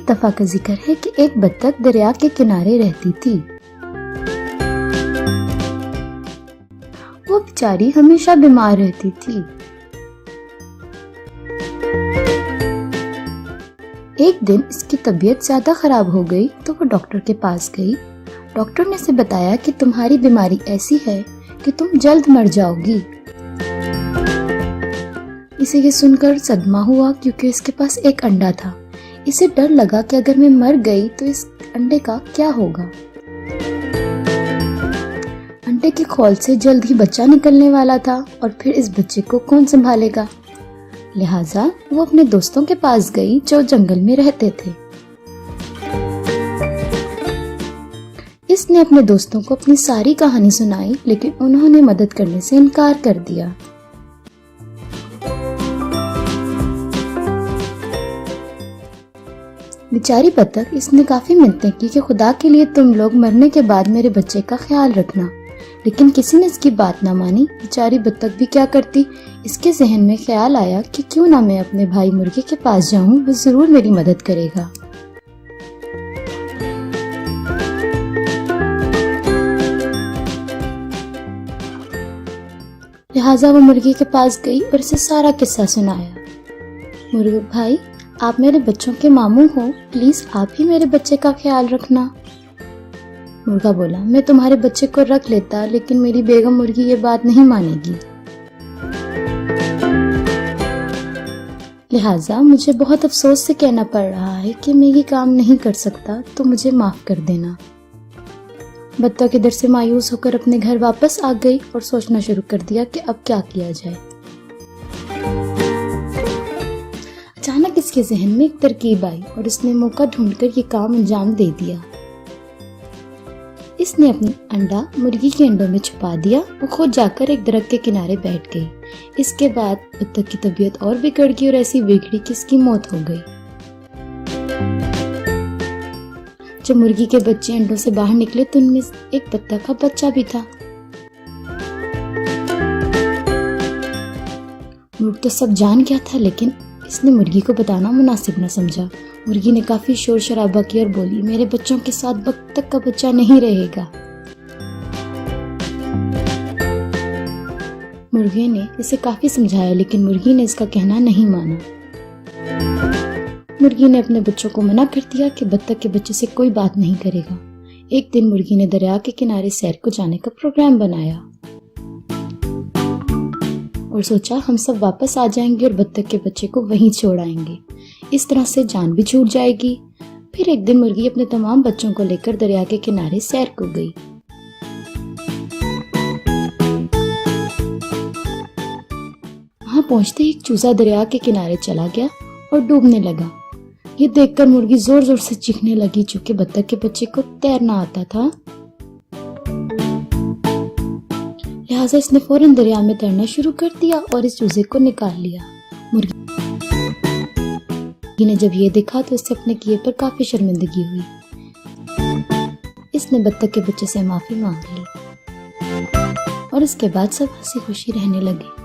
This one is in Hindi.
दफा का जिक्र है कि एक बत्तख दरिया के किनारे रहती थी। वो बेचारी हमेशा बीमार रहती थी। एक दिन इसकी तबीयत ज्यादा खराब हो गई तो वो डॉक्टर के पास गई। डॉक्टर ने उसे बताया कि तुम्हारी बीमारी ऐसी है कि तुम जल्द मर जाओगी। इसे ये सुनकर सदमा हुआ क्योंकि इसके पास एक अंडा था। इसे डर लगा कि अगर मैं मर गई तो इस अंडे का क्या होगा। अंडे के खोल से जल्द ही बच्चा निकलने वाला था और फिर इस बच्चे को कौन संभालेगा। लिहाजा वो अपने दोस्तों के पास गई जो जंगल में रहते थे। इसने अपने दोस्तों को अपनी सारी कहानी सुनाई, लेकिन उन्होंने मदद करने से इनकार कर दिया। बेचारी बत्तख इसने काफी मिन्नतें की कि खुदा के लिए तुम लोग मरने के बाद मेरे बच्चे का ख्याल रखना, लेकिन किसी ने इसकी बात ना मानी। बेचारी बत्तख भी क्या करती। इसके जहन में ख्याल आया कि क्यों ना मैं अपने भाई मुर्गे के पास जाऊं, वो जरूर मेरी मदद करेगा। लिहाजा वो मुर्गे के पास गई और इसे सारा किस्सा सुनाया। मुर्गे भाई, आप मेरे बच्चों के मामू हो, प्लीज आप ही मेरे बच्चे का ख्याल रखना। मुर्गा बोला, मैं तुम्हारे बच्चे को रख लेता, लेकिन मेरी बेगम मुर्गी ये बात नहीं मानेगी। लिहाजा मुझे बहुत अफसोस से कहना पड़ रहा है कि मैं ये काम नहीं कर सकता, तो मुझे माफ कर देना। बत्तख इधर से मायूस होकर अपने घर वापस आ गई और सोचना शुरू कर दिया कि अब क्या किया जाए। अचानक इसके जहन में एक तरकीब आई और इसने मौका ढूंढकर ये काम अंजाम दे दिया। इसने अपनी अंडा मुर्गी के अंडों में छुपा दिया और खुद जाकर एक दरख्त के किनारे बैठ गई। इसके बाद बत्तख की तबीयत और बिगड़ गई और ऐसी बिगड़ी कि इसकी मौत हो गई। जब मुर्गी के बच्चे अंडों से बाहर निकले तो उनमें एक बत्तख का बच्चा भी था। मुर्ग तो सब जान गया था, लेकिन इसने मुर्गी को बताना मुनासिब न समझा। मुर्गी ने काफी शोर शराबा किया और बोली, मेरे बच्चों के साथ बत्तख का बच्चा नहीं रहेगा। मुर्गे ने इसे काफी समझाया, लेकिन मुर्गी ने इसका कहना नहीं माना। मुर्गी ने अपने बच्चों को मना कर दिया कि बत्तख के बच्चे से कोई बात नहीं करेगा। एक दिन मुर्गी ने दरिया के किनारे सैर को जाने का प्रोग्राम बनाया और सोचा हम सब वापस आ जाएंगे और बत्तख के बच्चे को वहीं छोड़ आएंगे। इस तरह से जान भी छूट जाएगी। फिर एक दिन मुर्गी अपने तमाम बच्चों को लेकर दरिया के किनारे सैर को गई। वहां पहुंचते ही एक चूजा दरिया के किनारे चला गया और डूबने लगा। ये देखकर मुर्गी जोर जोर से चीखने लगी, चूंकि बत्तख के बच्चे को तैरना आता था। लिहाजा इसने फौरन दरिया में तैरना शुरू कर दिया और इस चूजे को निकाल लिया। मुर्गी ने जब ये देखा तो इससे अपने किए पर काफी शर्मिंदगी हुई। इसने बत्तख के बच्चे से माफी मांग ली और उसके बाद सब हंसी खुशी रहने लगे।